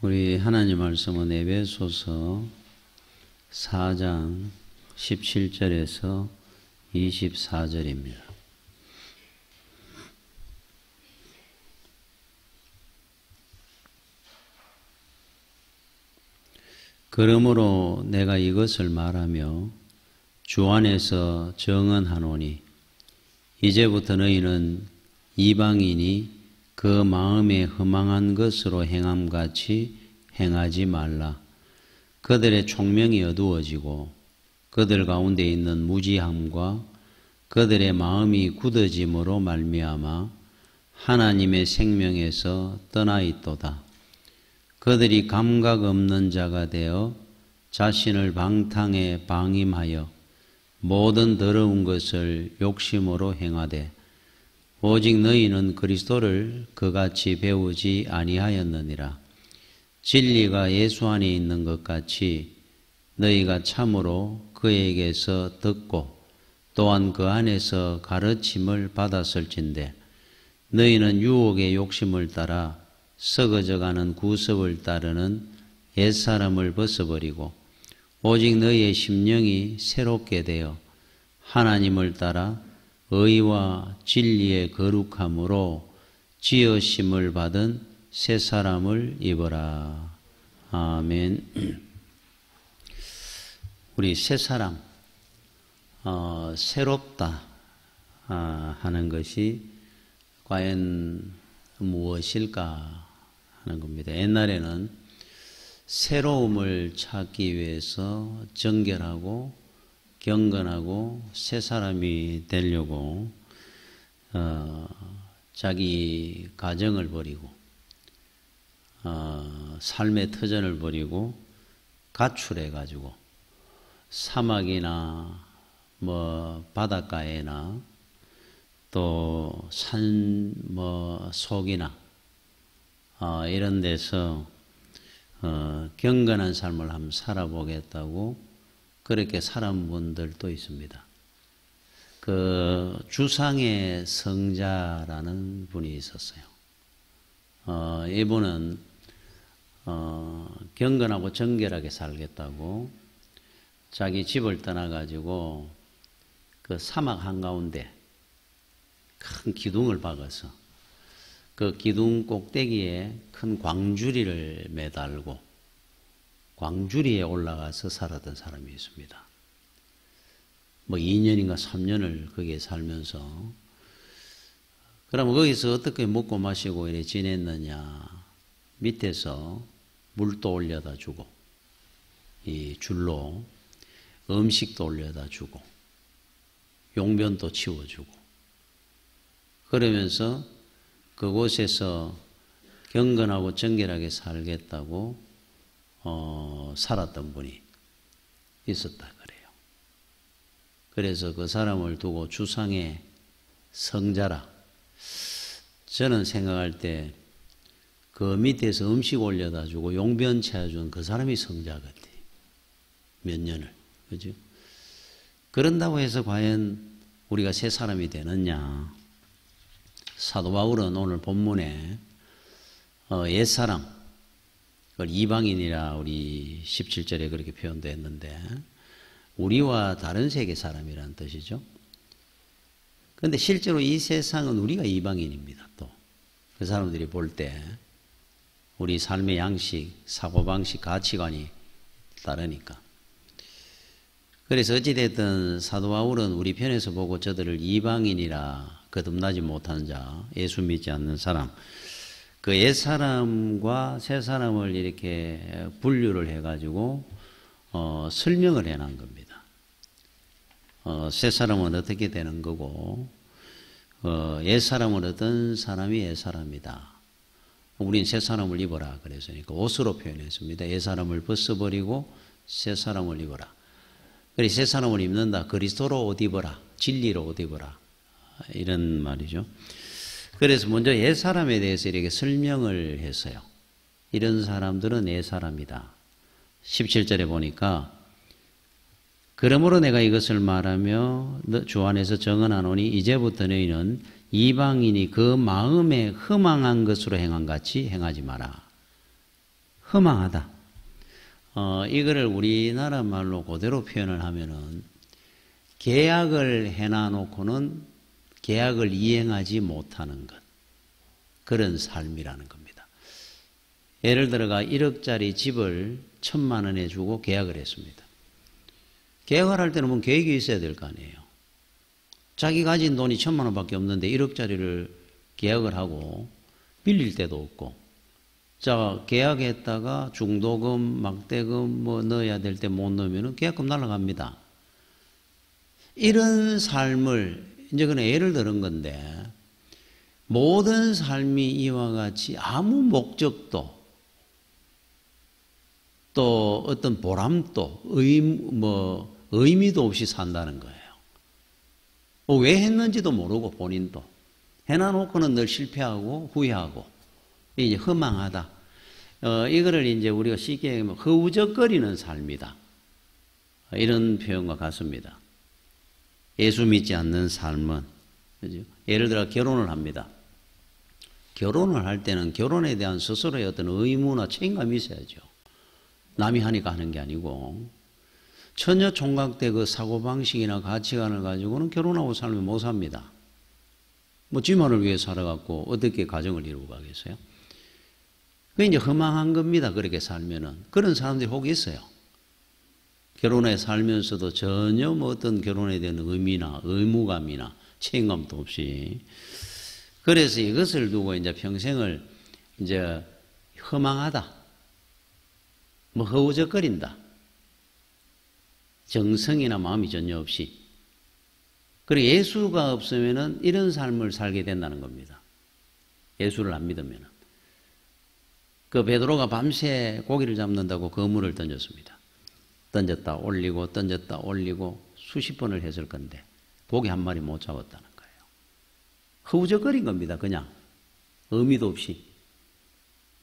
우리 하나님 말씀은 에베소서 4장 17절에서 24절입니다. 그러므로 내가 이것을 말하며 주 안에서 정언하노니 이제부터 너희는 이방인이 그 마음에 허망한 것으로 행함같이 행하지 말라. 그들의 총명이 어두워지고 그들 가운데 있는 무지함과 그들의 마음이 굳어짐으로 말미암아 하나님의 생명에서 떠나 있도다. 그들이 감각 없는 자가 되어 자신을 방탕에 방임하여 모든 더러운 것을 욕심으로 행하되 오직 너희는 그리스도를 그같이 배우지 아니하였느니라. 진리가 예수 안에 있는 것 같이 너희가 참으로 그에게서 듣고 또한 그 안에서 가르침을 받았을진데 너희는 유혹의 욕심을 따라 썩어져가는 구습을 따르는 옛사람을 벗어버리고 오직 너희의 심령이 새롭게 되어 하나님을 따라 의와 진리의 거룩함으로 지으심을 받은 새 사람을 입어라. 아멘. 우리 새 사람, 새롭다 하는 것이 과연 무엇일까 하는 겁니다. 옛날에는 새로움을 찾기 위해서 정결하고 경건하고 새 사람이 되려고 자기 가정을 버리고 삶의 터전을 버리고 가출해 가지고 사막이나 바닷가에나 또 산 속이나 이런 데서 경건한 삶을 한번 살아보겠다고 그렇게 살은 분들도 있습니다. 그 주상의 성자라는 분이 있었어요. 이분은 경건하고 정결하게 살겠다고 자기 집을 떠나가지고 그 사막 한가운데 큰 기둥을 박아서 그 기둥 꼭대기에 큰 광주리를 매달고 광주리에 올라가서 살았던 사람이 있습니다. 2년인가 3년을 거기에 살면서 그럼 거기서 어떻게 먹고 마시고 이렇게 지냈느냐. 밑에서 물도 올려다 주고 이 줄로 음식도 올려다 주고 용변도 치워주고 그러면서 그곳에서 경건하고 정결하게 살겠다고 살았던 분이 있었다 그래요. 그래서 그 사람을 두고 주상의 성자라. 저는 생각할 때 그 밑에서 음식 올려다 주고 용변 채워준 그 사람이 성자 같아요. 몇 년을. 그죠? 그런다고 해서 과연 우리가 새 사람이 되느냐. 사도 바울은 오늘 본문에 옛사람 그걸 이방인이라 우리 17절에 그렇게 표현됐는데 우리와 다른 세계 사람이라는 뜻이죠. 그런데 실제로 이 세상은 우리가 이방인입니다. 또 그 사람들이 볼 때 우리 삶의 양식, 사고방식, 가치관이 다르니까. 그래서 어찌됐든 사도 바울은 우리 편에서 보고 저들을 이방인이라 거듭나지 못하는 자, 예수 믿지 않는 사람, 그 옛사람과 새사람을 이렇게 분류를 해가지고 설명을 해놓은 겁니다. 새사람은 어떻게 되는 거고 옛사람은 어떤 사람이 옛사람이다. 우린 새사람을 입어라 그랬으니까 옷으로 표현했습니다. 옛사람을 벗어버리고 새사람을 입어라. 그래서 새사람을 입는다. 그리스도로 옷 입어라. 진리로 옷 입어라. 이런 말이죠. 그래서 먼저 옛사람에 대해서 이렇게 설명을 했어요. 이런 사람들은 옛사람이다. 17절에 보니까 그러므로 내가 이것을 말하며 주 안에서 정언하노니 이제부터 너희는 이방인이 그 마음에 허망한 것으로 행한 같이 행하지 마라. 허망하다. 이거를 우리나라 말로 그대로 표현을 하면은 계약을 해놔놓고는 계약을 이행하지 못하는 것. 그런 삶이라는 겁니다. 예를 들어가 1억짜리 집을 1,000만 원에 주고 계약을 했습니다. 계약을 할 때는 뭐 계획이 있어야 될 거 아니에요. 자기 가진 돈이 1,000만 원밖에 없는데 1억짜리를 계약을 하고 빌릴 데도 없고, 자, 계약했다가 중도금, 막대금 뭐 넣어야 될 때 못 넣으면 계약금 날아갑니다. 이런 삶을, 이제 그냥 예를 들은 건데, 모든 삶이 이와 같이 아무 목적도, 또 어떤 보람도, 의미도 없이 산다는 거예요. 왜 했는지도 모르고 본인도. 해놔놓고는 늘 실패하고 후회하고, 이제 허망하다. 이거를 이제 우리가 쉽게 얘기하면 허우적거리는 삶이다. 이런 표현과 같습니다. 예수 믿지 않는 삶은, 그죠? 예를 들어 결혼을 합니다. 결혼을 할 때는 결혼에 대한 스스로의 어떤 의무나 책임감이 있어야죠. 남이 하니까 하는 게 아니고, 처녀 총각대 그 사고방식이나 가치관을 가지고는 결혼하고 살면 못 삽니다. 뭐 지만을 위해 살아갖고 어떻게 가정을 이루고 가겠어요? 그게 이제 허망한 겁니다. 그렇게 살면은. 그런 사람들이 혹 있어요. 결혼해 살면서도 전혀 뭐 어떤 결혼에 대한 의미나 의무감이나 책임감도 없이. 그래서 이것을 두고 이제 평생을 이제 허망하다. 뭐 허우적거린다. 정성이나 마음이 전혀 없이. 그리고 예수가 없으면은 이런 삶을 살게 된다는 겁니다. 예수를 안 믿으면은. 그 베드로가 밤새 고기를 잡는다고 그물을 던졌습니다. 던졌다 올리고 던졌다 올리고 수십 번을 했을 건데 고기 한 마리 못 잡았다는 거예요. 허우적거린 겁니다. 그냥 의미도 없이.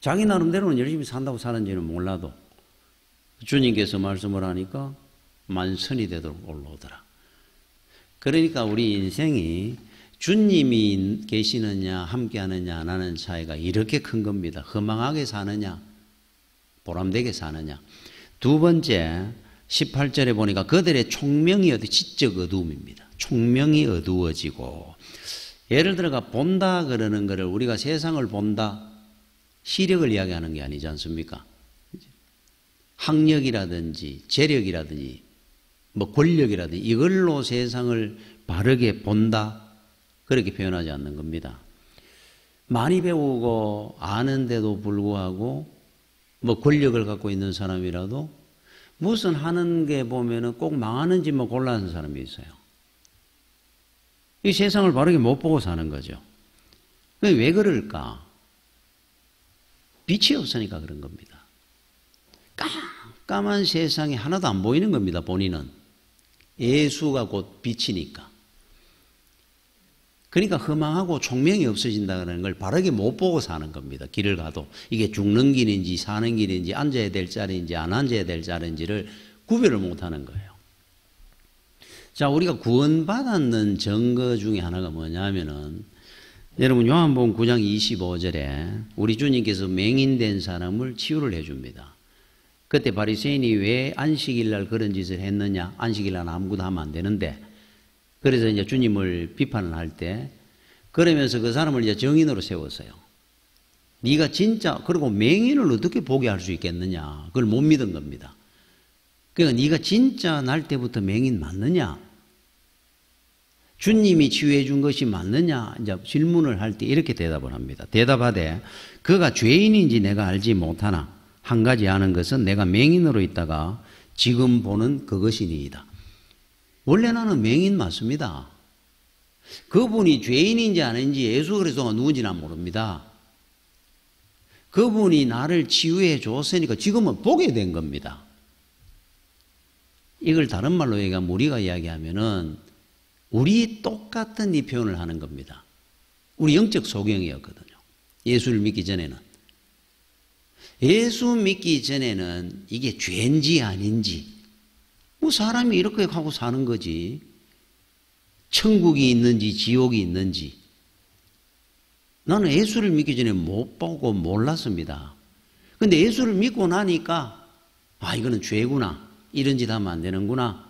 자기 나름대로는 열심히 산다고 사는지는 몰라도 주님께서 말씀을 하니까 만선이 되도록 올라오더라. 그러니까 우리 인생이 주님이 계시느냐 함께하느냐 안 하는 차이가 이렇게 큰 겁니다. 허망하게 사느냐 보람되게 사느냐. 두 번째 18절에 보니까 그들의 총명이 지적 어두움입니다. 총명이 어두워지고, 예를 들어가 본다 그러는 것을 우리가 세상을 본다, 시력을 이야기하는 게 아니지 않습니까? 학력이라든지 재력이라든지 뭐 권력이라든지 이걸로 세상을 바르게 본다, 그렇게 표현하지 않는 겁니다. 많이 배우고 아는데도 불구하고 뭐 권력을 갖고 있는 사람이라도 무슨 하는 게 보면은 꼭 망하는 짓만 골라하는 사람이 있어요. 이 세상을 바르게 못 보고 사는 거죠. 왜 그럴까? 빛이 없으니까 그런 겁니다. 깜깜한 세상이 하나도 안 보이는 겁니다. 본인은. 예수가 곧 빛이니까. 그러니까 허망하고 총명이 없어진다는 걸 바르게 못 보고 사는 겁니다. 길을 가도. 이게 죽는 길인지 사는 길인지 앉아야 될 자리인지 안 앉아야 될 자리인지를 구별을 못 하는 거예요. 자, 우리가 구원받았는 증거 중에 하나가 뭐냐면은, 여러분 요한복음 9장 25절에 우리 주님께서 맹인된 사람을 치유를 해줍니다. 그때 바리새인이 왜 안식일 날 그런 짓을 했느냐? 안식일 날 아무것도 하면 안 되는데. 그래서 이제 주님을 비판을 할 때, 그러면서 그 사람을 이제 정인으로 세웠어요. 네가 진짜, 그리고 맹인을 어떻게 보게 할 수 있겠느냐? 그걸 못 믿은 겁니다. 그러니까 네가 진짜 날 때부터 맹인 맞느냐? 주님이 치유해 준 것이 맞느냐? 이제 질문을 할 때 이렇게 대답을 합니다. 대답하되 그가 죄인인지 내가 알지 못하나 한 가지 아는 것은 내가 맹인으로 있다가 지금 보는 그것이니이다. 원래 나는 맹인 맞습니다. 그분이 죄인인지 아닌지 예수 그리스도가 누군지는 모릅니다. 그분이 나를 치유해 줬으니까 지금은 보게 된 겁니다. 이걸 다른 말로 얘기하면 우리가 이야기하면은 우리 똑같은 이 표현을 하는 겁니다. 우리 영적 소경이었거든요. 예수를 믿기 전에는. 예수 믿기 전에는 이게 죄인지 아닌지, 뭐 사람이 이렇게 하고 사는 거지, 천국이 있는지 지옥이 있는지 나는 예수를 믿기 전에 못 보고 몰랐습니다. 근데 예수를 믿고 나니까 아, 이거는 죄구나. 이런 짓 하면 안 되는구나.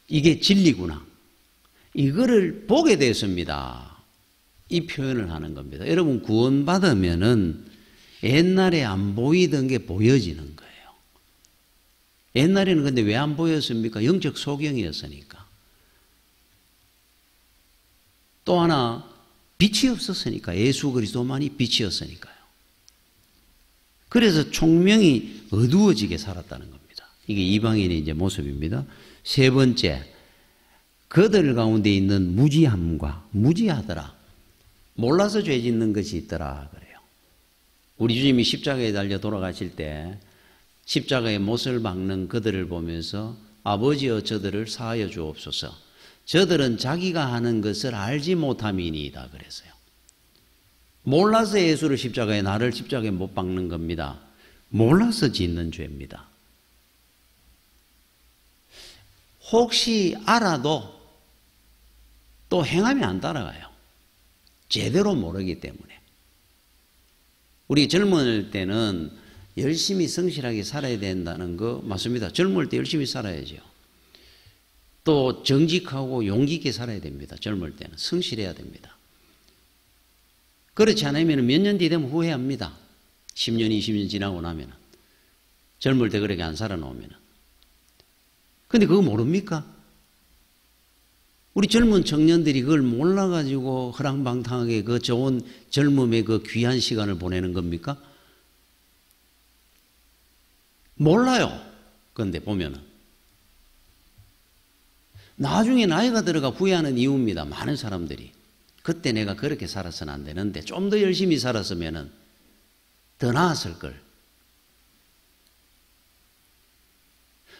이게 진리구나. 이거를 보게 됐습니다. 이 표현을 하는 겁니다. 여러분 구원받으면은 옛날에 안 보이던 게 보여지는 거예요. 옛날에는 근데 왜 안 보였습니까? 영적 소경이었으니까. 또 하나 빛이 없었으니까. 예수 그리스도만이 빛이었으니까요. 그래서 총명이 어두워지게 살았다는 겁니다. 이게 이방인의 이제 모습입니다. 세 번째, 그들 가운데 있는 무지함과 무지하더라. 몰라서 죄 짓는 것이 있더라 그래요. 우리 주님이 십자가에 달려 돌아가실 때 십자가의 못을 박는 그들을 보면서 아버지여 저들을 사하여 주옵소서. 저들은 자기가 하는 것을 알지 못함이니이다 그랬어요. 몰라서 예수를 십자가에 나를 십자가에 못 박는 겁니다. 몰라서 짓는 죄입니다. 혹시 알아도 또 행하면 안 따라가요. 제대로 모르기 때문에. 우리 젊을 때는 열심히 성실하게 살아야 된다는 거 맞습니다. 젊을 때 열심히 살아야죠. 또 정직하고 용기 있게 살아야 됩니다. 젊을 때는 성실해야 됩니다. 그렇지 않으면 몇 년 뒤 되면 후회합니다. 10년, 20년 지나고 나면. 젊을 때 그렇게 안 살아놓으면. 근데 그거 모릅니까? 우리 젊은 청년들이 그걸 몰라가지고 허랑방탕하게 그 좋은 젊음의 그 귀한 시간을 보내는 겁니까? 몰라요. 그런데 보면은. 나중에 나이가 들어가 후회하는 이유입니다. 많은 사람들이. 그때 내가 그렇게 살아서는 안 되는데 좀 더 열심히 살았으면 더 나았을 걸.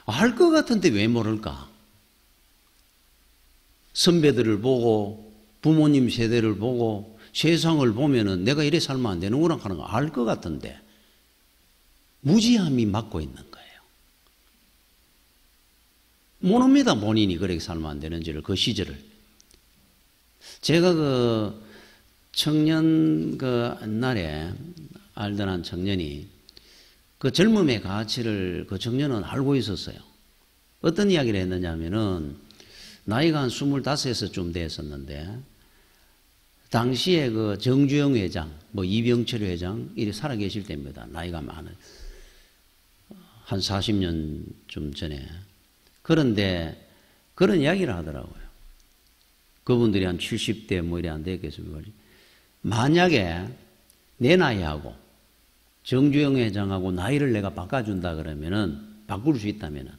알 것 같은데 왜 모를까? 선배들을 보고 부모님 세대를 보고 세상을 보면은 내가 이래 살면 안 되는구나 하는 거 알 것 같은데 무지함이 막고 있는 거예요. 모릅니다. 본인이 그렇게 살면 안 되는지를, 그 시절을. 제가 그 청년 그 옛날에 알던 한 청년이 그 젊음의 가치를 그 청년은 알고 있었어요. 어떤 이야기를 했느냐 하면은 나이가 한 25에서쯤 됐었는데 당시에 그 정주영 회장, 뭐 이병철 회장 이렇게 살아계실 때입니다. 나이가 많은 한 40년쯤 전에. 그런데 그런 이야기를 하더라고요. 그분들이 한 70대 뭐 이래 안 되겠습니까? 만약에 내 나이하고 정주영 회장하고 나이를 내가 바꿔준다 그러면은 바꿀 수 있다면은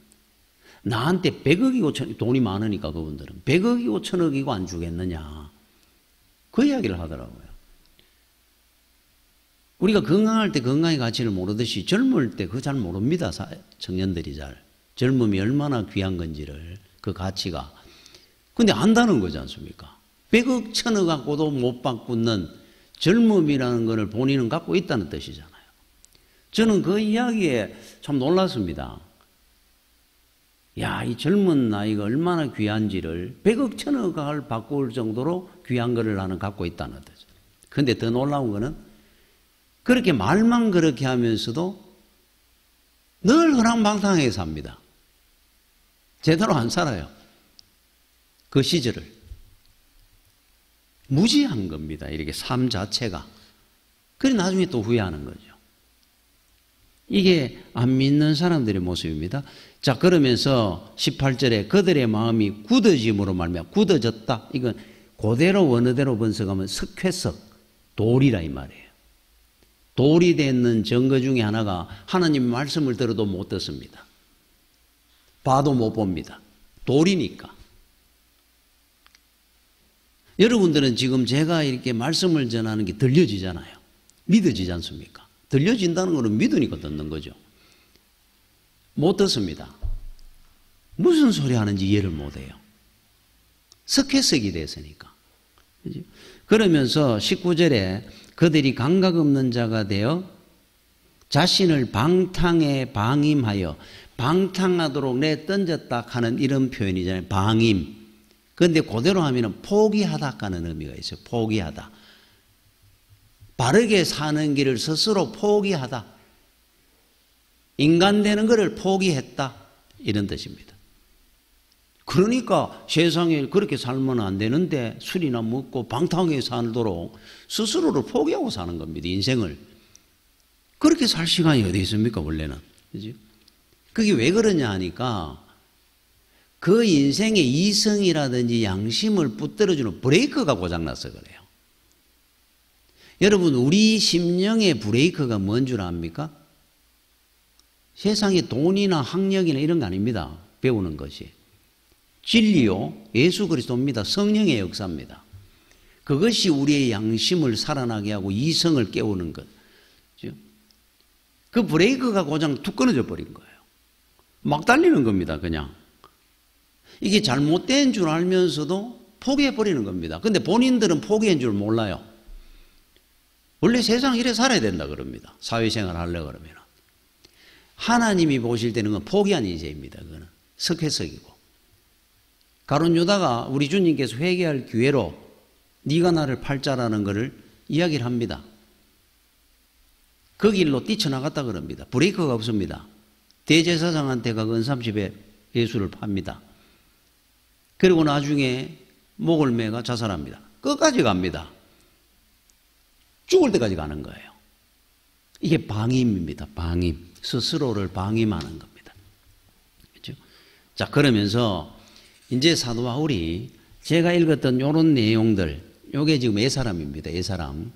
나한테 100억이고 5천억, 돈이 많으니까 그분들은 100억이고 1000억이고 안 주겠느냐. 그 이야기를 하더라고요. 우리가 건강할 때 건강의 가치를 모르듯이 젊을 때 그거 잘 모릅니다. 청년들이 잘. 젊음이 얼마나 귀한 건지를, 그 가치가. 근데 안다는 거지 않습니까? 100억, 1000억 갖고도 못 바꾸는 젊음이라는 것을 본인은 갖고 있다는 뜻이잖아요. 저는 그 이야기에 참 놀랐습니다. 야, 이 젊은 나이가 얼마나 귀한지를 100억, 1000억을 바꿀 정도로 귀한 거를 나는 갖고 있다는 뜻이죠. 그런데 더 놀라운 거는 그렇게 말만 그렇게 하면서도 늘 허랑방탕하게 삽니다. 제대로 안 살아요. 그 시절을. 무지한 겁니다. 이렇게 삶 자체가. 그래 나중에 또 후회하는 거죠. 이게 안 믿는 사람들의 모습입니다. 자, 그러면서 18절에 그들의 마음이 굳어짐으로 말미암아 굳어졌다. 이건 그대로 원어대로 번역하면 석회석, 돌이라 이 말이에요. 돌이 되는 증거 중에 하나가 하나님 말씀을 들어도 못 듣습니다. 봐도 못 봅니다. 돌이니까. 여러분들은 지금 제가 이렇게 말씀을 전하는 게 들려지잖아요. 믿어지지 않습니까? 들려진다는 것은 믿으니까 듣는 거죠. 못 듣습니다. 무슨 소리 하는지 이해를 못 해요. 석회석이 됐으니까. 그러면서 19절에 그들이 감각 없는 자가 되어 자신을 방탕에 방임하여, 방탕하도록 내 던졌다 하는 이런 표현이잖아요. 방임. 그런데 그대로 하면 포기하다 하는 의미가 있어요. 포기하다. 바르게 사는 길을 스스로 포기하다. 인간 되는 것을 포기했다. 이런 뜻입니다. 그러니까 세상에 그렇게 살면 안 되는데 술이나 먹고 방탕하게 살도록 스스로를 포기하고 사는 겁니다. 인생을. 그렇게 살 시간이 어디 있습니까 원래는. 그죠? 그게 왜 그러냐 하니까 그 인생의 이성이라든지 양심을 붙들어주는 브레이크가 고장나서 그래요. 여러분 우리 심령의 브레이크가 뭔 줄 압니까? 세상에 돈이나 학력이나 이런 거 아닙니다. 배우는 것이. 진리요. 예수 그리스도입니다. 성령의 역사입니다. 그것이 우리의 양심을 살아나게 하고 이성을 깨우는 것. 그 브레이크가 고장 툭 끊어져 버린 거예요. 막 달리는 겁니다. 그냥. 이게 잘못된 줄 알면서도 포기해버리는 겁니다. 근데 본인들은 포기한 줄 몰라요. 원래 세상 이래 살아야 된다 그럽니다. 사회생활 하려고 그러면. 하나님이 보실 때는 그건 포기한 인생입니다. 그거는 석회석이고. 가룟 유다가 우리 주님께서 회개할 기회로 네가 나를 팔자라는 것을 이야기를 합니다. 그 길로 뛰쳐나갔다 그럽니다. 브레이크가 없습니다. 대제사장한테 가서 은삼십에 예수를 팝니다. 그리고 나중에 목을 매가 자살합니다. 끝까지 갑니다. 죽을 때까지 가는 거예요. 이게 방임입니다. 방임. 스스로를 방임하는 겁니다. 그렇죠? 자, 그러면서 이제 사도 바울이 제가 읽었던 이런 내용들, 요게 지금 옛사람입니다. 옛사람.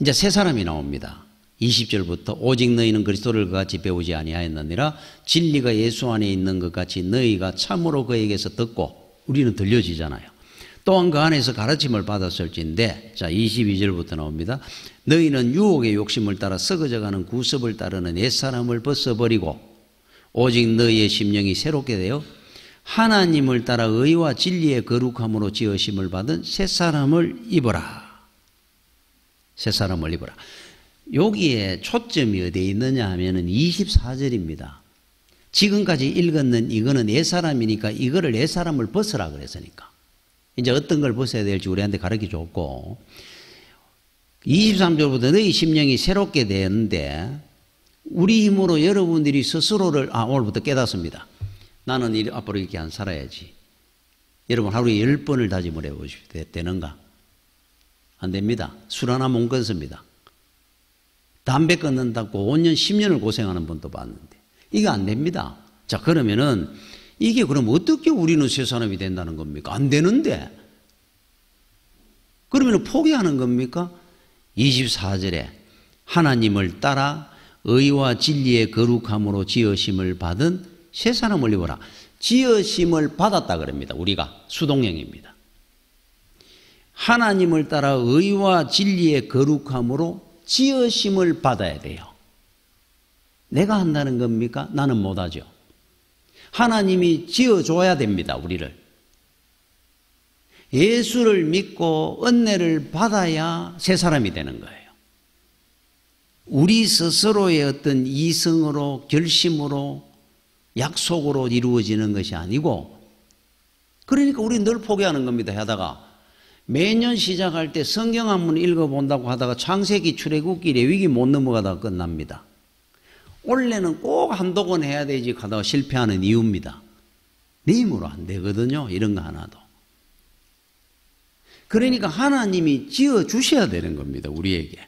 이제 새 사람이 나옵니다. 20절부터 오직 너희는 그리스도를 그같이 배우지 아니하였느니라 진리가 예수 안에 있는 것 같이 너희가 참으로 그에게서 듣고 우리는 들려지잖아요. 또한 그 안에서 가르침을 받았을진데 자 22절부터 나옵니다. 너희는 유혹의 욕심을 따라 썩어져가는 구습을 따르는 옛사람을 벗어버리고 오직 너희의 심령이 새롭게 되어 하나님을 따라 의와 진리의 거룩함으로 지으심을 받은 새사람을 입어라. 새사람을 입어라. 여기에 초점이 어디에 있느냐 하면은 24절입니다. 지금까지 읽었는 이거는 옛사람이니까 이거를 옛사람을 벗으라 그랬으니까. 이제 어떤 걸 벗어야 될지 우리한테 가르쳐 줬고 23절부터 너희 심령이 새롭게 되었는데 우리 힘으로 여러분들이 스스로를 오늘부터 깨닫습니다. 나는 앞으로 이렇게 안 살아야지. 여러분 하루에 10번을 다짐을 해보십시오. 되는가? 안 됩니다. 술 하나 못 끊습니다. 담배 끊는다고 5년 10년을 고생하는 분도 봤는데 이게 안 됩니다. 자 그러면은 이게 그럼 어떻게 우리는 새 사람이 된다는 겁니까? 안 되는데. 그러면 포기하는 겁니까? 24절에 하나님을 따라 의와 진리의 거룩함으로 지으심을 받은 새 사람을 입어라. 지으심을 받았다 그럽니다. 우리가 수동형입니다. 하나님을 따라 의와 진리의 거룩함으로 지으심을 받아야 돼요. 내가 한다는 겁니까? 나는 못하죠. 하나님이 지어줘야 됩니다. 우리를. 예수를 믿고 은혜를 받아야 새 사람이 되는 거예요. 우리 스스로의 어떤 이성으로 결심으로 약속으로 이루어지는 것이 아니고 그러니까 우리는 늘 포기하는 겁니다. 하다가 매년 시작할 때 성경 한번 읽어본다고 하다가 창세기 출애굽기 레위기 못 넘어가다가 끝납니다. 올해는 꼭 한두 권 해야 되지 하다가 실패하는 이유입니다. 내 힘으로 안 되거든요. 이런 거 하나도. 그러니까 하나님이 지어주셔야 되는 겁니다. 우리에게.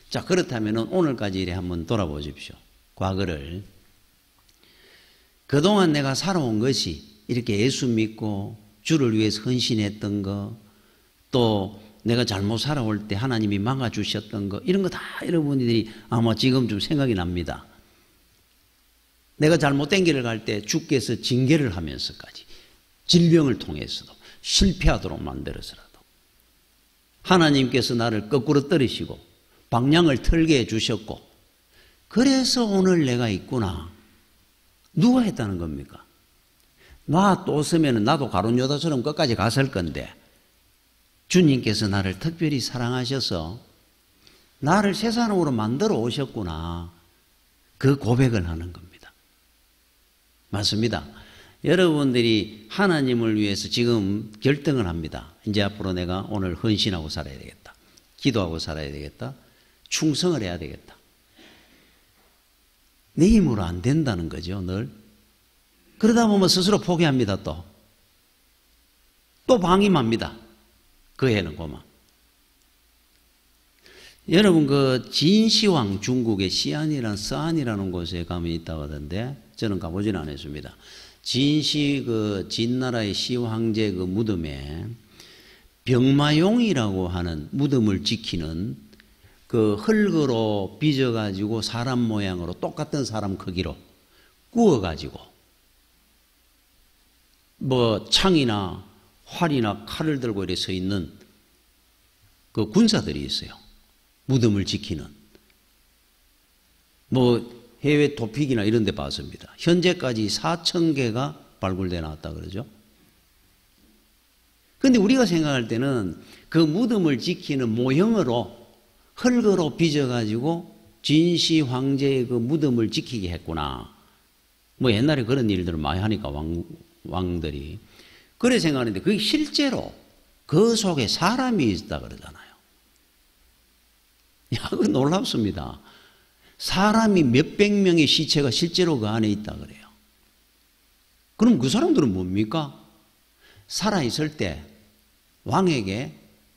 자 그렇다면 오늘까지 이래 한번 돌아보십시오. 과거를. 그동안 내가 살아온 것이 이렇게 예수 믿고 주를 위해서 헌신했던 거 또 내가 잘못 살아올 때 하나님이 막아주셨던 거 이런 거 다 여러분들이 아마 지금 좀 생각이 납니다. 내가 잘못된 길을 갈 때 주께서 징계를 하면서까지 질병을 통해서도 실패하도록 만들어서라도 하나님께서 나를 거꾸로 떨으시고 방향을 틀게 해주셨고 그래서 오늘 내가 있구나. 누가 했다는 겁니까? 나 또 서면 나도 가룟 유다처럼 끝까지 갔을 건데 주님께서 나를 특별히 사랑하셔서 나를 새 사람으로 만들어 오셨구나. 그 고백을 하는 겁니다. 맞습니다. 여러분들이 하나님을 위해서 지금 결정을 합니다. 이제 앞으로 내가 오늘 헌신하고 살아야 되겠다. 기도하고 살아야 되겠다. 충성을 해야 되겠다. 내 힘으로 안 된다는 거죠, 늘. 그러다 보면 스스로 포기합니다, 또. 또 방임합니다. 그 해는 고마. 여러분, 그 진시황, 중국의 시안이라는 서안이라는 곳에 가면 있다고 하던데, 저는 가보지는 않았습니다. 진시, 그 진나라의 시황제 그 무덤에 병마용이라고 하는 무덤을 지키는 그 흙으로 빚어가지고 사람 모양으로 똑같은 사람 크기로 구워가지고 뭐 창이나 활이나 칼을 들고 이렇게 서 있는 그 군사들이 있어요. 무덤을 지키는. 뭐 해외 토픽이나 이런 데 봤습니다. 현재까지 4,000개가 발굴돼 나왔다 그러죠. 근데 우리가 생각할 때는 그 무덤을 지키는 모형으로 흙으로 빚어가지고 진시 황제의 그 무덤을 지키게 했구나. 뭐 옛날에 그런 일들을 많이 하니까 왕들이. 그래 생각하는데 그게 실제로 그 속에 사람이 있다 그러잖아요. 야, 그거 놀랍습니다. 사람이 몇백 명의 시체가 실제로 그 안에 있다 그래요. 그럼 그 사람들은 뭡니까? 살아있을 때 왕에게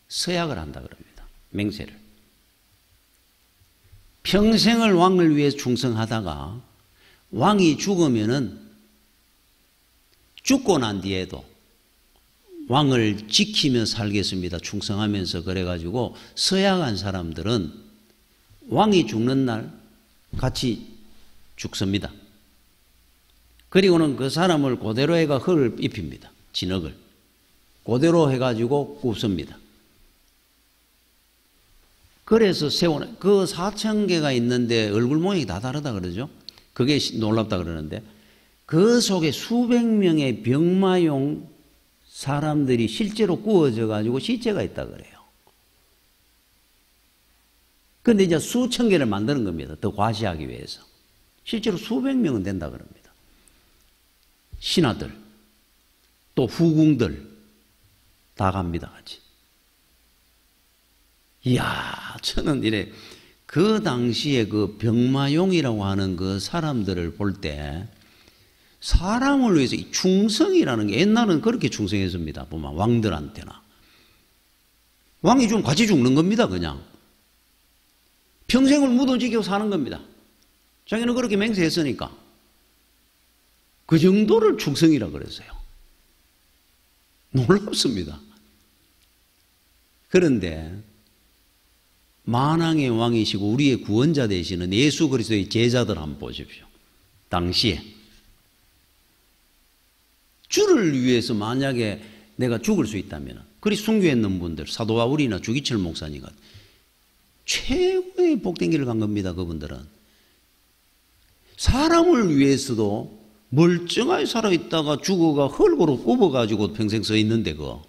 서약을 한다 그럽니다. 맹세를. 평생을 왕을 위해 충성하다가 왕이 죽으면은 죽고 난 뒤에도 왕을 지키며 살겠습니다. 충성하면서 그래가지고 서약한 사람들은 왕이 죽는 날 같이 죽습니다. 그리고는 그 사람을 그대로 해가 흙을 입힙니다. 진흙을. 그대로 해가지고 굽습니다. 그래서 세워놓은 그 4,000개가 있는데 얼굴 모양이 다 다르다 그러죠. 그게 놀랍다 그러는데 그 속에 수백 명의 병마용 사람들이 실제로 구워져 가지고 시체가 있다 그래요. 그런데 이제 수천 개를 만드는 겁니다. 더 과시하기 위해서. 실제로 수백 명은 된다 그럽니다. 신하들, 또 후궁들 다 갑니다, 같이. 이야, 저는 이래 그 당시에 그 병마용이라고 하는 그 사람들을 볼 때 사람을 위해서 이 충성이라는 게 옛날은 그렇게 충성했습니다. 보면 왕들한테나. 왕이 좀 같이 죽는 겁니다, 그냥. 평생을 무덤 지키고 사는 겁니다. 자기는 그렇게 맹세했으니까. 그 정도를 충성이라 그랬어요. 놀랍습니다. 그런데 만왕의 왕이시고 우리의 구원자 되시는 예수 그리스도의 제자들 한번 보십시오. 당시에 주를 위해서 만약에 내가 죽을 수 있다면 그리 순교했는 분들, 사도 바울이나 주기철 목사님 같은 최고의 복된 길을 간 겁니다. 그분들은 사람을 위해서도 멀쩡하게 살아있다가 죽어가 흙으로 굽어가지고 평생 서 있는데 그거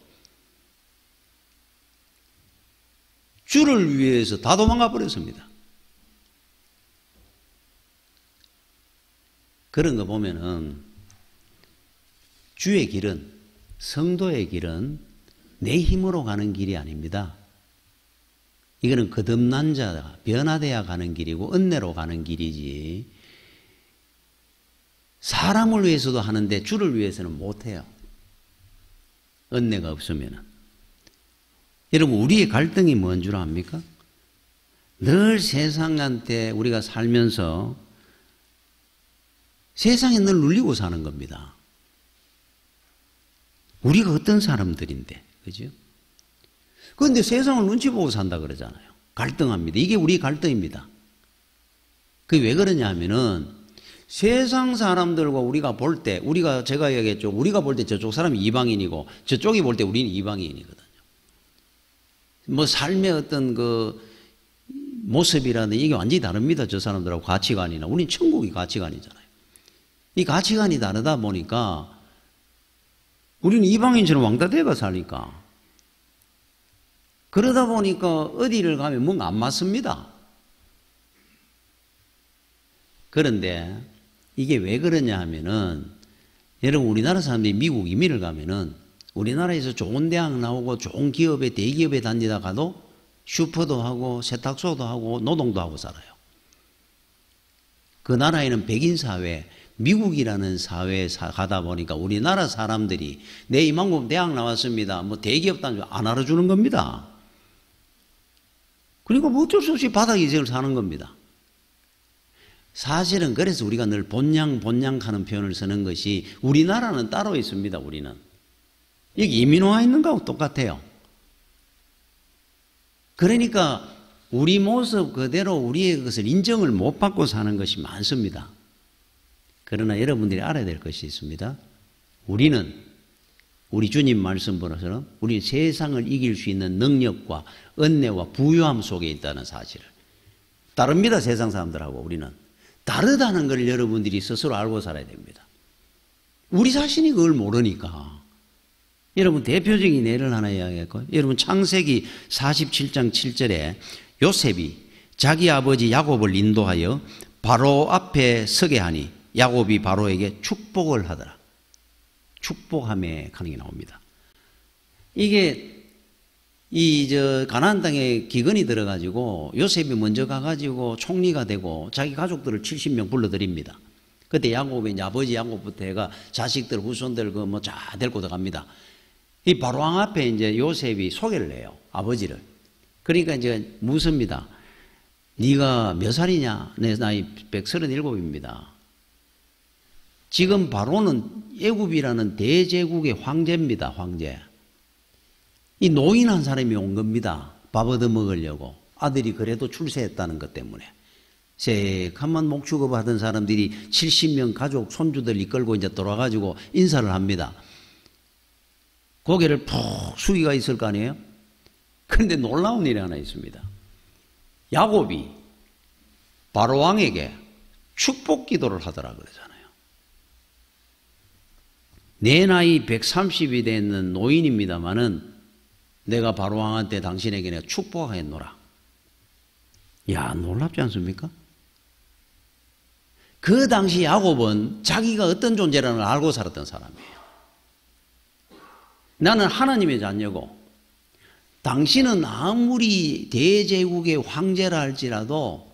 주를 위해서 다 도망가 버렸습니다. 그런 거 보면은 주의 길은, 성도의 길은 내 힘으로 가는 길이 아닙니다. 이거는 거듭난 자가 변화되어 가는 길이고 은혜로 가는 길이지 사람을 위해서도 하는데 주를 위해서는 못해요. 은혜가 없으면은. 여러분, 우리의 갈등이 뭔 줄 압니까? 늘 세상한테 우리가 살면서 세상에 늘 눌리고 사는 겁니다. 우리가 어떤 사람들인데, 그죠? 그런데 세상을 눈치 보고 산다 그러잖아요. 갈등합니다. 이게 우리 갈등입니다. 그게 왜 그러냐 하면은 세상 사람들과 우리가 볼 때, 제가 얘기했죠. 우리가 볼 때 저쪽 사람이 이방인이고 저쪽이 볼 때 우리는 이방인이거든요. 뭐 삶의 어떤 그 모습이라든 이게 완전히 다릅니다. 저 사람들하고 가치관이나. 우리는 천국이 가치관이잖아요. 이 가치관이 다르다 보니까 우리는 이방인처럼 왕따대가 사니까. 그러다 보니까 어디를 가면 뭔가 안 맞습니다. 그런데 이게 왜 그러냐 하면은 여러분 우리나라 사람들이 미국 이민을 가면은 우리나라에서 좋은 대학 나오고 좋은 기업에 대기업에 다니다 가도 슈퍼도 하고 세탁소도 하고 노동도 하고 살아요. 그 나라에는 백인 사회, 미국이라는 사회에 가다 보니까 우리나라 사람들이 내 이만큼 대학 나왔습니다. 뭐 대기업 다니면 안 알아주는 겁니다. 그리고 뭐 어쩔 수 없이 바닥 인생을 사는 겁니다. 사실은 그래서 우리가 늘 본향하는 표현을 쓰는 것이 우리나라는 따로 있습니다. 우리는. 여기 이민와 있는 거하고 똑같아요. 그러니까 우리 모습 그대로 우리의 것을 인정을 못 받고 사는 것이 많습니다. 그러나 여러분들이 알아야 될 것이 있습니다. 우리는 우리 주님 말씀으로서는 우리 세상을 이길 수 있는 능력과 은혜와 부유함 속에 있다는 사실을. 다릅니다. 세상 사람들하고 우리는. 다르다는 걸 여러분들이 스스로 알고 살아야 됩니다. 우리 자신이 그걸 모르니까. 여러분 대표적인 예를 하나 이야기할까요? 여러분 창세기 47장 7절에 요셉이 자기 아버지 야곱을 인도하여 바로 앞에 서게 하니 야곱이 바로에게 축복을 하더라. 축복함에 가는 게 나옵니다. 이게 가나안 땅에 기근이 들어가지고 요셉이 먼저 가가지고 총리가 되고 자기 가족들을 70명 불러들입니다. 그때 야곱이 이제 아버지 야곱부터 해가 자식들 후손들 그 뭐 다 데리고 들어갑니다. 이 바로왕 앞에 이제 요셉이 소개를 해요. 아버지를. 그러니까 이제 묻습니다. 네가 몇 살이냐? 내 나이 137입니다. 지금 바로는 애굽이라는 대제국의 황제입니다. 황제. 이 노인 한 사람이 온 겁니다. 밥 얻어 먹으려고. 아들이 그래도 출세했다는 것 때문에. 새카만 목축업 하던 사람들이 70명 가족 손주들 이끌고 이제 돌아가지고 인사를 합니다. 고개를 푹 숙이가 있을 거 아니에요? 그런데 놀라운 일이 하나 있습니다. 야곱이 바로왕에게 축복 기도를 하더라 그러잖아요. 내 나이 130이 되는 노인입니다마는 내가 바로왕한테 당신에게 내가 축복하겠노라. 야, 놀랍지 않습니까? 그 당시 야곱은 자기가 어떤 존재라는 걸 알고 살았던 사람이에요. 나는 하나님의 자녀고 당신은 아무리 대제국의 황제라 할지라도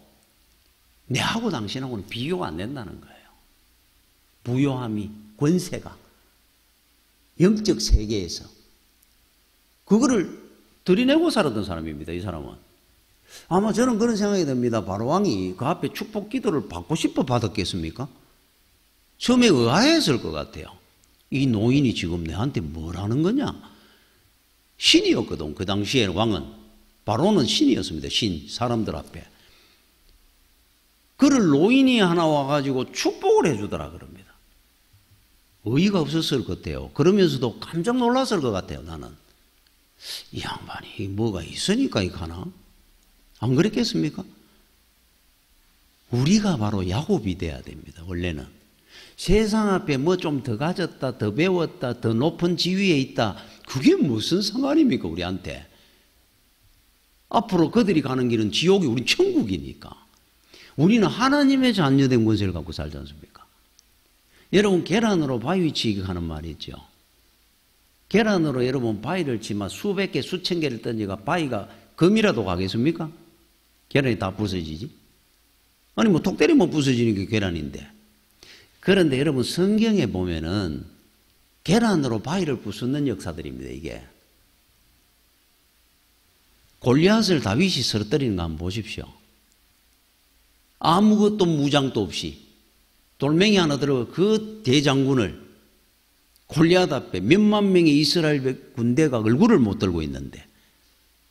내하고 당신하고는 비교가 안 된다는 거예요. 부요함이, 권세가 영적 세계에서 그거를 들이내고 살았던 사람입니다. 이 사람은. 아마 저는 그런 생각이 듭니다. 바로왕이 그 앞에 축복 기도를 받고 싶어 받았겠습니까? 처음에 의아했을 것 같아요. 이 노인이 지금 내한테 뭘 하는 거냐? 신이었거든. 그 당시에 왕은. 바로는 신이었습니다. 신, 사람들 앞에. 그를 노인이 하나 와가지고 축복을 해주더라 그럽니다. 의의가 없었을 것 같아요. 그러면서도 깜짝 놀랐을 것 같아요. 나는. 이 양반이 뭐가 있으니까 이거 하나? 안 그랬겠습니까? 우리가 바로 야곱이 돼야 됩니다. 원래는. 세상 앞에 뭐 좀 더 가졌다, 더 배웠다, 더 높은 지위에 있다. 그게 무슨 상관입니까, 우리한테? 앞으로 그들이 가는 길은 지옥이 우린 천국이니까. 우리는 하나님의 자녀된 권세를 갖고 살지 않습니까? 여러분, 계란으로 바위 치기 하는 말이 있죠. 계란으로 여러분 바위를 치면 수백 개, 수천 개를 던지가 바위가 금이라도 가겠습니까? 계란이 다 부서지지? 아니, 뭐 톡 때리면 부서지는 게 계란인데. 그런데 여러분, 성경에 보면은 계란으로 바위를 부수는 역사들입니다, 이게. 골리앗을 다윗이 쓰러뜨리는 거 한번 보십시오. 아무것도 무장도 없이 돌멩이 하나 들어 그 대장군을 골리앗 앞에 몇만 명의 이스라엘 군대가 얼굴을 못 들고 있는데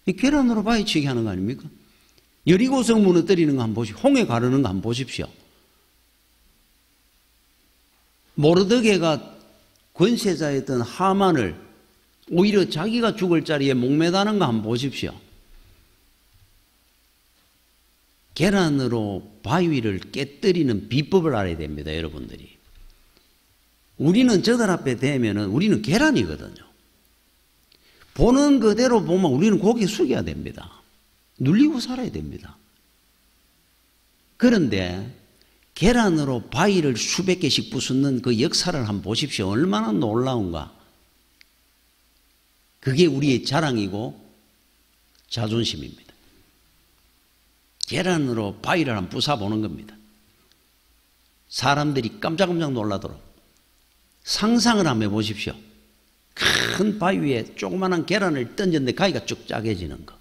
이 계란으로 바위치기 하는 거 아닙니까? 여리고 성 무너뜨리는 거 한번 보십시오. 홍해 가르는 거 한번 보십시오. 모르드게가 권세자였던 하만을 오히려 자기가 죽을 자리에 목매다는 거 한번 보십시오. 계란으로 바위를 깨뜨리는 비법을 알아야 됩니다, 여러분들이. 우리는 저들 앞에 대면은 우리는 계란이거든요. 보는 그대로 보면 우리는 고개 숙여야 됩니다. 눌리고 살아야 됩니다. 그런데 계란으로 바위를 수백 개씩 부수는 그 역사를 한번 보십시오. 얼마나 놀라운가. 그게 우리의 자랑이고 자존심입니다. 계란으로 바위를 한번 부숴보는 겁니다. 사람들이 깜짝깜짝 놀라도록. 상상을 한번 해보십시오. 큰 바위 위에 조그마한 계란을 던졌는데 가위가 쭉 짜게지는 거.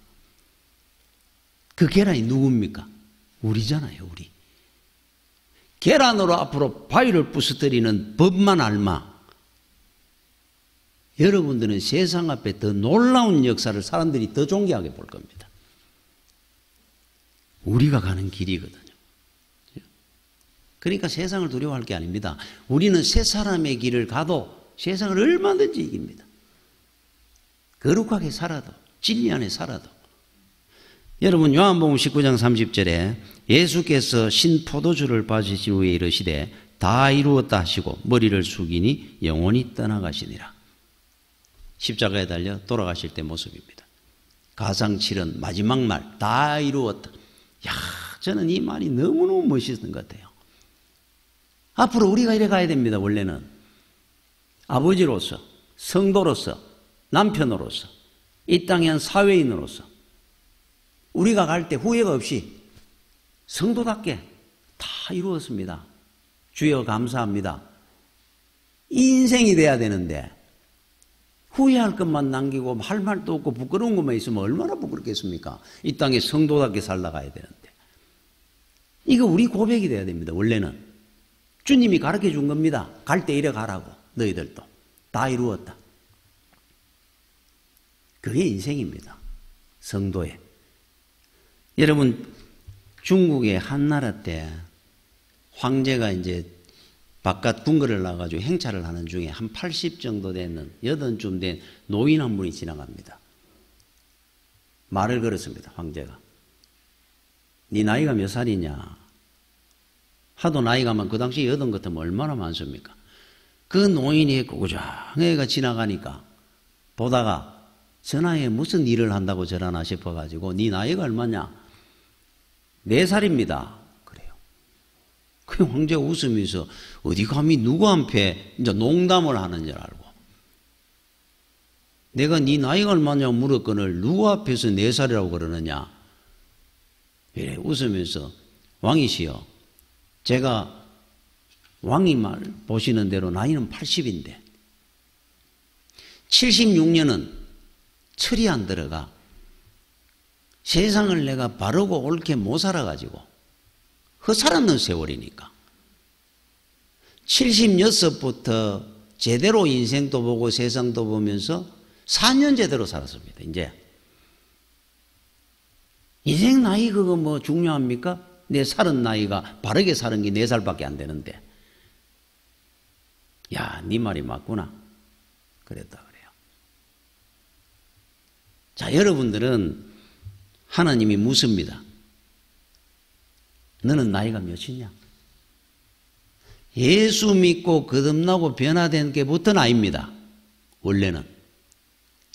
그 계란이 누굽니까? 우리잖아요, 우리. 계란으로 앞으로 바위를 부서뜨리는 법만 알마. 여러분들은 세상 앞에 더 놀라운 역사를 사람들이 더 존경하게 볼 겁니다. 우리가 가는 길이거든요. 그러니까 세상을 두려워할 게 아닙니다. 우리는 새 사람의 길을 가도 세상을 얼마든지 이깁니다. 거룩하게 살아도, 진리 안에 살아도. 여러분, 요한복음 19장 30절에 예수께서 신포도주를 받으신 후에 이르시되 다 이루었다 하시고 머리를 숙이니 영원히 떠나가시니라. 십자가에 달려 돌아가실 때 모습입니다. 가상칠은 마지막 말, 다 이루었다. 야, 저는 이 말이 너무너무 멋있는 것 같아요. 앞으로 우리가 이래 가야 됩니다. 원래는 아버지로서, 성도로서, 남편으로서, 이 땅의 한 사회인으로서 우리가 갈 때 후회가 없이 성도답게 다 이루었습니다. 주여 감사합니다. 이 인생이 돼야 되는데 후회할 것만 남기고 할 말도 없고 부끄러운 것만 있으면 얼마나 부끄럽겠습니까? 이 땅에 성도답게 살다 가야 되는데. 이거 우리 고백이 돼야 됩니다. 원래는. 주님이 가르쳐 준 겁니다. 갈 때 이래 가라고. 너희들도. 다 이루었다. 그게 인생입니다. 성도의. 여러분, 중국의 한나라 때 황제가 이제 바깥 궁궐을 나가지고 행차를 하는 중에 한 80 정도 되는 80쯤 된 노인 한 분이 지나갑니다. 말을 걸었습니다. 황제가. 네 나이가 몇 살이냐? 하도 나이가 많고 그 당시 80 같으면 얼마나 많습니까? 그 노인이 고장해가 지나가니까 보다가 저 나이에 무슨 일을 한다고 저러나 싶어가지고 네 나이가 얼마냐? 4살입니다. 그래요. 그 황제가 웃으면서 어디 감히 누구 앞에 이제 농담을 하는 줄 알고 내가 네 나이가 얼마냐고 물었거늘 누구 앞에서 4살이라고 그러느냐? 이래 웃으면서 왕이시여 제가 왕이 말 보시는 대로 나이는 80인데 76년은 철이 안 들어가 세상을 내가 바르고 옳게 못 살아가지고 허살았는 세월이니까 76부터 제대로 인생도 보고 세상도 보면서 4년 제대로 살았습니다. 이제 인생 나이 그거 뭐 중요합니까? 내 살은 나이가 바르게 사는 게 4살밖에 안 되는데 야, 네 말이 맞구나. 그랬다 그래요. 자, 여러분들은 하나님이 묻습니다. 너는 나이가 몇이냐? 예수 믿고 거듭나고 변화된 게부터 나이입니다. 원래는.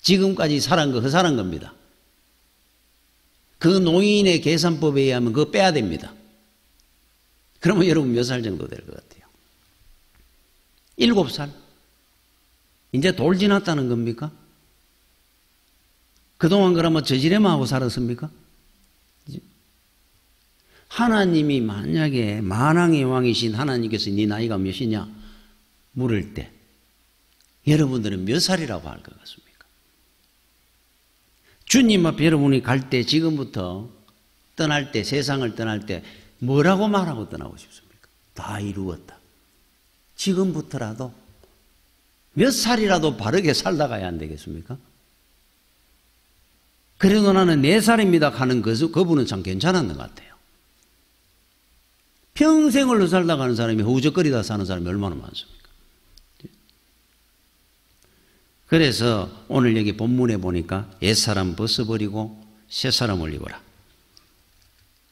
지금까지 살은 거 허살한 겁니다. 그 노인의 계산법에 의하면 그거 빼야 됩니다. 그러면 여러분 몇 살 정도 될 것 같아요? 7살? 이제 돌 지났다는 겁니까? 그동안 그러면 저지레만 하고 살았습니까? 하나님이 만약에 만왕의 왕이신 하나님께서 네 나이가 몇이냐 물을 때 여러분들은 몇 살이라고 할 것 같습니까? 주님 앞에 여러분이 갈 때 지금부터 떠날 때 세상을 떠날 때 뭐라고 말하고 떠나고 싶습니까? 다 이루었다. 지금부터라도 몇 살이라도 바르게 살다 가야 안 되겠습니까? 그래도 나는 4살입니다 하는 그분은 참 괜찮았는 것 같아요. 평생을 살다 가는 사람이 허우적거리다 사는 사람이 얼마나 많습니까? 그래서 오늘 여기 본문에 보니까 옛사람 벗어버리고 새사람을 입어라.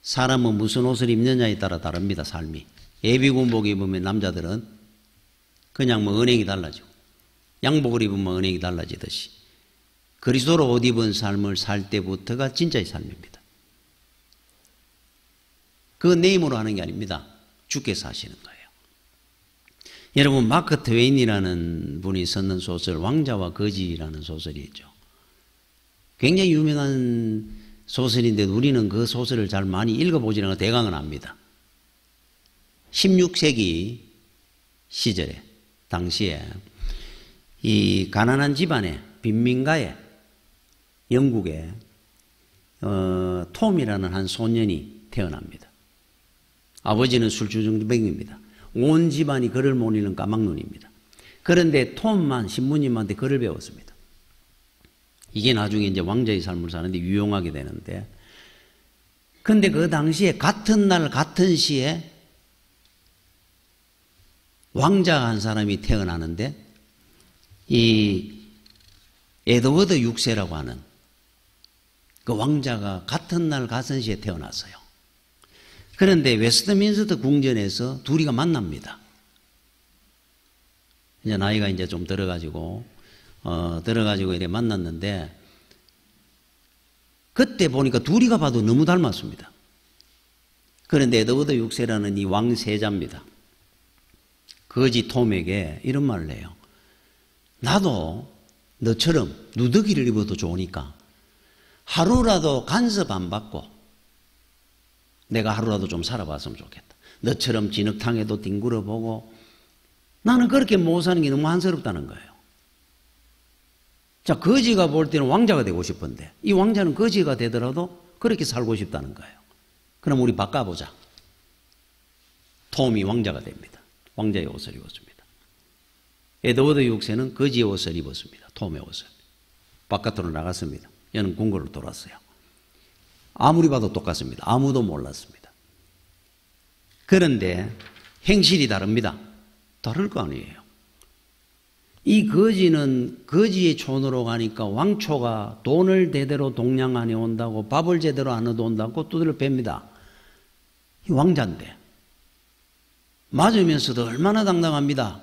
사람은 무슨 옷을 입느냐에 따라 다릅니다. 삶이. 예비군복 입으면 남자들은 그냥 뭐 은행이 달라지고 양복을 입으면 은행이 달라지듯이 그리스도로 옷 입은 삶을 살 때부터가 진짜의 삶입니다. 그건 내 힘으로 하는 게 아닙니다. 주께서 하시는 거예요. 여러분 마크 트웨인이라는 분이 썼는 소설 왕자와 거지라는 소설이 있죠. 굉장히 유명한 소설인데 우리는 그 소설을 잘 많이 읽어보지는 않고 대강은 압니다. 16세기 시절에 당시에 이 가난한 집안의 빈민가에 영국에 톰이라는 한 소년이 태어납니다. 아버지는 술주정뱅입니다. 온 집안이 글을 못 읽는 까막눈입니다. 그런데 톰만 신부님한테 글을 배웠습니다. 이게 나중에 이제 왕자의 삶을 사는데 유용하게 되는데, 근데 그 당시에 같은 날 같은 시에 왕자 한 사람이 태어나는데, 이 에드워드 6세라고 하는 그 왕자가 같은 날 같은 시에 태어났어요. 그런데 웨스트민스터 궁전에서 둘이가 만납니다. 이제 나이가 이제 좀 들어가지고 이렇게 만났는데, 그때 보니까 둘이가 봐도 너무 닮았습니다. 그런데 에드워드 6세라는 이 왕세자입니다. 거지 톰에게 이런 말을 해요. 나도 너처럼 누더기를 입어도 좋으니까 하루라도 간섭 안 받고 내가 하루라도 좀 살아봤으면 좋겠다. 너처럼 진흙탕에도 뒹굴어 보고, 나는 그렇게 못 사는 게 너무 안쓰럽다는 거예요. 자, 거지가 볼 때는 왕자가 되고 싶은데 이 왕자는 거지가 되더라도 그렇게 살고 싶다는 거예요. 그럼 우리 바꿔보자. 톰이 왕자가 됩니다. 왕자의 옷을 입었습니다. 에드워드 6세는 거지의 옷을 입었습니다. 톰의 옷을. 바깥으로 나갔습니다. 얘는 궁궐로 돌아왔어요. 아무리 봐도 똑같습니다. 아무도 몰랐습니다. 그런데 행실이 다릅니다. 다를 거 아니에요. 이 거지는 거지의 촌으로 가니까 왕초가 돈을 대대로 동양 안에 온다고, 밥을 제대로 안 얻어온다고 두드려 팹니다. 이 왕자인데 맞으면서도 얼마나 당당합니다.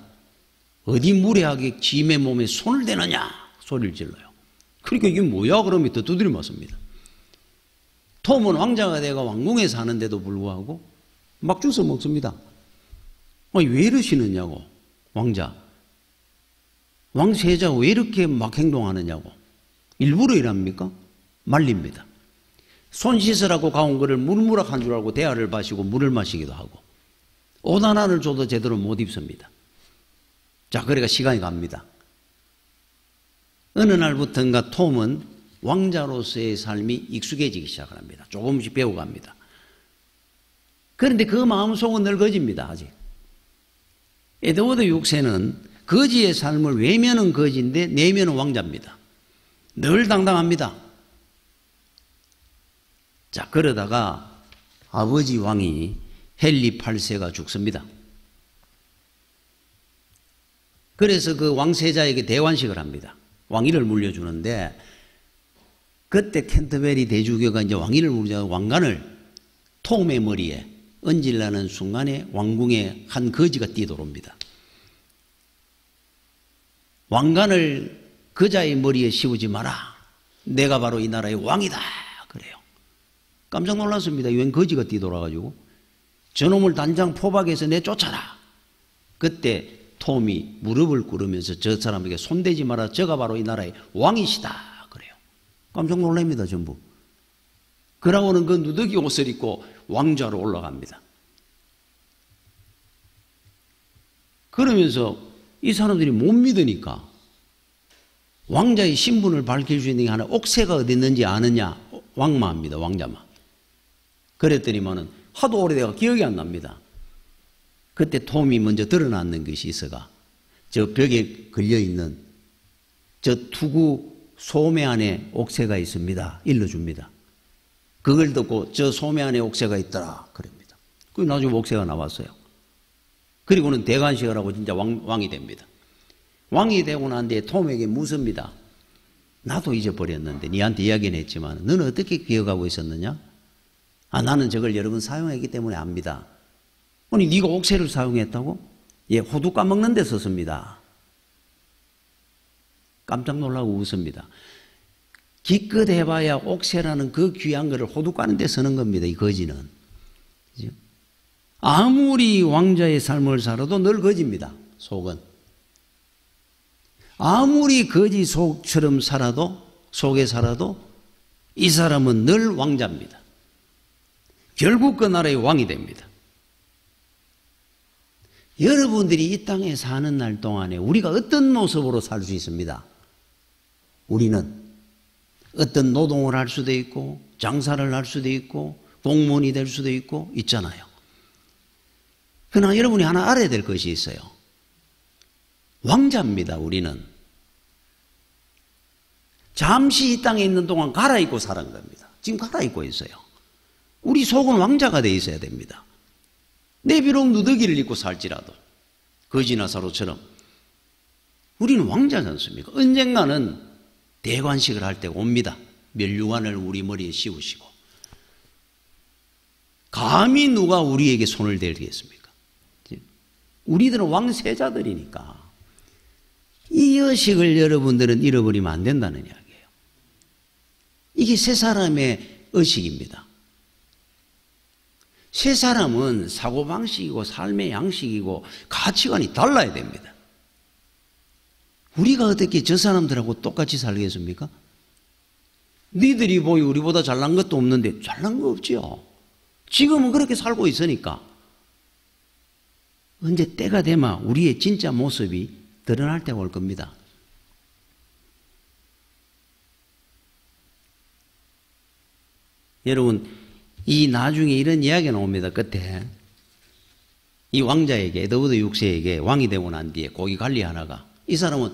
어디 무례하게 짐의 몸에 손을 대느냐 소리를 질러요. 그러니까 이게 뭐야 그러면 또 두드려 맞습니다. 톰은 왕자가 되고 왕궁에 사는데도 불구하고 막 주워 먹습니다. 아니, 왜 이러시느냐고. 왕자, 왕세자가 왜 이렇게 막 행동하느냐고. 일부러 이랍니까? 말립니다. 손 씻으라고 가온 거를 물무락한 줄 알고 대야를 마시고 물을 마시기도 하고, 옷 하나를 줘도 제대로 못 입습니다. 자, 그러니까 시간이 갑니다. 어느 날부터인가 톰은 왕자로서의 삶이 익숙해지기 시작합니다. 조금씩 배워갑니다. 그런데 그 마음속은 늘 거지입니다. 아직. 에드워드 6세는 거지의 삶을 외면은 거지인데 내면은 왕자입니다. 늘 당당합니다. 자, 그러다가 아버지 왕이 헨리 8세가 죽습니다. 그래서 그 왕세자에게 대관식을 합니다. 왕위를 물려주는데, 그때 캔터베리 대주교가 이제 왕위를 물려주고 왕관을 톰의 머리에 얹으려는 순간에 왕궁에 한 거지가 뛰어들어옵니다. 왕관을 그자의 머리에 씌우지 마라. 내가 바로 이 나라의 왕이다. 그래요. 깜짝 놀랐습니다. 웬 거지가 뛰어들어가지고 저놈을 단장 포박해서 내쫓아라. 그때 톰이 무릎을 꿇으면서 저 사람에게 손대지 마라. 저가 바로 이 나라의 왕이시다. 그래요. 깜짝 놀랍니다. 전부. 그러고는 그 누더기 옷을 입고 왕좌로 올라갑니다. 그러면서 이 사람들이 못 믿으니까 왕자의 신분을 밝힐 수 있는 게 하나, 옥새가 어디 있는지 아느냐. 왕마입니다. 왕자마. 그랬더니만은 하도 오래돼가 기억이 안 납니다. 그때 톰이 먼저 드러났는 것이 있어가 저 벽에 걸려있는 저 투구 소매 안에 옥새가 있습니다. 일러줍니다. 그걸 듣고 저 소매 안에 옥새가 있더라. 그럽니다. 그 나중에 옥새가 나왔어요. 그리고는 대관식을 하고 진짜 왕이 됩니다. 왕이 되고 난 뒤에 톰에게 묻습니다. 나도 잊어버렸는데 니한테 이야기는 했지만 너는 어떻게 기억하고 있었느냐? 아, 나는 저걸 여러 번 사용했기 때문에 압니다. 아니, 네가 옥새를 사용했다고? 예, 호두 까먹는 데 썼습니다. 깜짝 놀라고 웃습니다. 기껏 해봐야 옥새라는 그 귀한 거를 호두 까는 데 쓰는 겁니다. 이 거지는. 그죠? 아무리 왕자의 삶을 살아도 늘 거지입니다. 속은. 아무리 거지 속처럼 살아도, 속에 살아도 이 사람은 늘 왕자입니다. 결국 그 나라의 왕이 됩니다. 여러분들이 이 땅에 사는 날 동안에 우리가 어떤 모습으로 살 수 있습니다. 우리는 어떤 노동을 할 수도 있고 장사를 할 수도 있고 공무원이 될 수도 있고 있잖아요. 그러나 여러분이 하나 알아야 될 것이 있어요. 왕자입니다. 우리는 잠시 이 땅에 있는 동안 갈아입고 사는 겁니다. 지금 갈아입고 있어요. 우리 속은 왕자가 되어 있어야 됩니다. 내 비록 누더기를 입고 살지라도 거지나 사로처럼 우리는 왕자지 않습니까? 언젠가는 대관식을 할 때가 옵니다. 면류관을 우리 머리에 씌우시고 감히 누가 우리에게 손을 대겠습니까? 우리들은 왕세자들이니까 이 의식을 여러분들은 잃어버리면 안 된다는 이야기예요. 이게 새 사람의 의식입니다. 새 사람은 사고방식이고 삶의 양식이고 가치관이 달라야 됩니다. 우리가 어떻게 저 사람들하고 똑같이 살겠습니까? 니들이 보이 우리보다 잘난 것도 없는데 잘난 거 없지요. 지금은 그렇게 살고 있으니까 언제 때가 되면 우리의 진짜 모습이 드러날 때가 올 겁니다. 여러분, 이 나중에 이런 이야기가 나옵니다. 끝에 이 왕자에게, 에드워드 6세에게 왕이 되고 난 뒤에 고위 관리 하나가, 이 사람은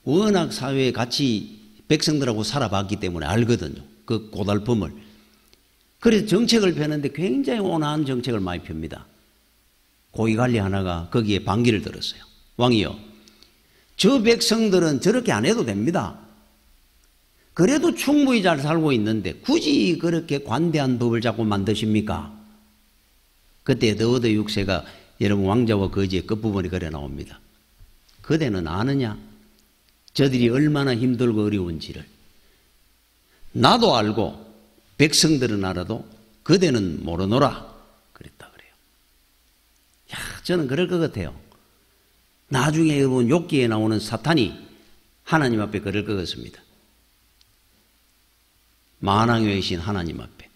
워낙 사회에 같이 백성들하고 살아봤기 때문에 알거든요. 그 고달픔을. 그래서 정책을 펴는데 굉장히 온화한 정책을 많이 펴니다. 고위 관리 하나가 거기에 반기를 들었어요. 왕이요, 저 백성들은 저렇게 안 해도 됩니다. 그래도 충분히 잘 살고 있는데 굳이 그렇게 관대한 법을 자꾸 만드십니까? 그때 에드워드 6세가 여러분 왕자와 거지의 끝부분이 그래 나옵니다. 그대는 아느냐? 저들이 얼마나 힘들고 어려운지를. 나도 알고 백성들은 알아도 그대는 모르노라. 그랬다 그래요. 야, 저는 그럴 것 같아요. 나중에 여러분 욥기에 나오는 사탄이 하나님 앞에 그럴 것 같습니다. 만왕의 외신 하나님 앞에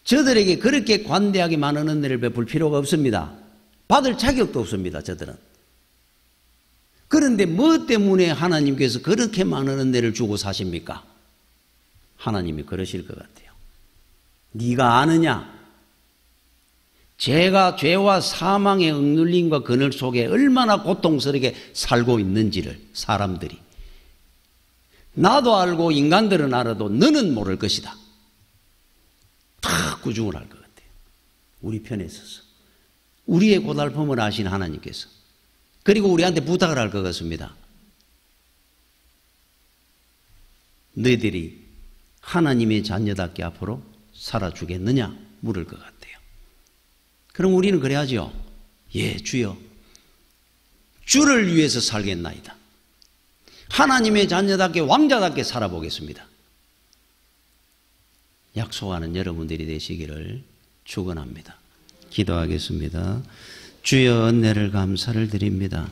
저들에게 그렇게 관대하게 많은 은혜를 베풀 필요가 없습니다. 받을 자격도 없습니다. 저들은. 그런데 뭐 때문에 하나님께서 그렇게 많은 은혜를 주고 사십니까? 하나님이 그러실 것 같아요. 네가 아느냐? 죄와 사망의 억눌림과 그늘 속에 얼마나 고통스럽게 살고 있는지를 사람들이. 나도 알고 인간들은 알아도 너는 모를 것이다. 다 구중을 할 것 같아요. 우리 편에 서서. 우리의 고달픔을 아신 하나님께서. 그리고 우리한테 부탁을 할 것 같습니다. 너희들이 하나님의 자녀답게 앞으로 살아주겠느냐? 물을 것 같아요. 그럼 우리는 그래야죠. 예, 주여. 주를 위해서 살겠나이다. 하나님의 자녀답게 왕자답게 살아보겠습니다. 약속하는 여러분들이 되시기를 축원합니다. 기도하겠습니다. 주여, 은혜를 감사를 드립니다.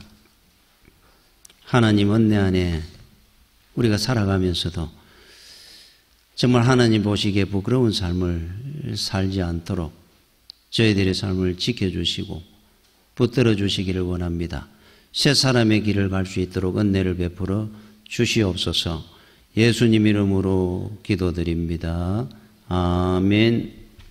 하나님 은혜 안에 우리가 살아가면서도 정말 하나님 보시기에 부끄러운 삶을 살지 않도록 저희들의 삶을 지켜주시고 붙들어 주시기를 원합니다. 새 사람의 길을 갈 수 있도록 은혜를 베풀어 주시옵소서. 예수님 이름으로 기도드립니다. 아멘.